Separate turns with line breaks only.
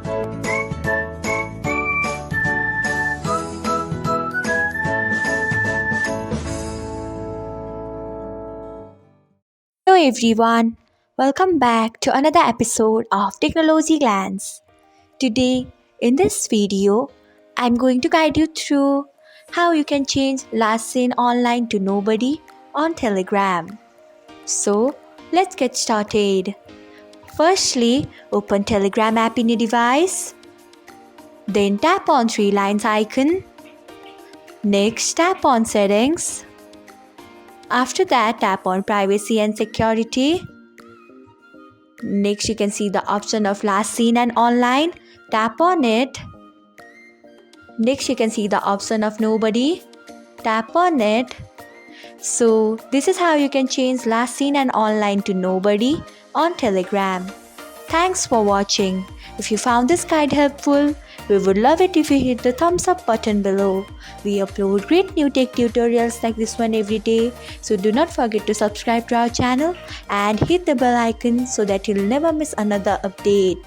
Hello everyone, welcome back to another episode of Technologyglance. Today, in this video, I'm going to guide you through how you can change last seen online to nobody on Telegram. So, let's get started. Firstly, open Telegram app in your device. Then tap on three lines icon. Next, tap on settings. After that, tap on privacy and security. Next, you can see the option of last seen and online. Tap on it. Next, you can see the option of nobody. Tap on it. So, this is how you can change last seen and online to nobody on Telegram. Thanks for watching. If you found this guide helpful, we would love it if you hit the thumbs up button below. We upload great new tech tutorials like this one every day, so do not forget to subscribe to our channel and hit the bell icon so that you'll never miss another update.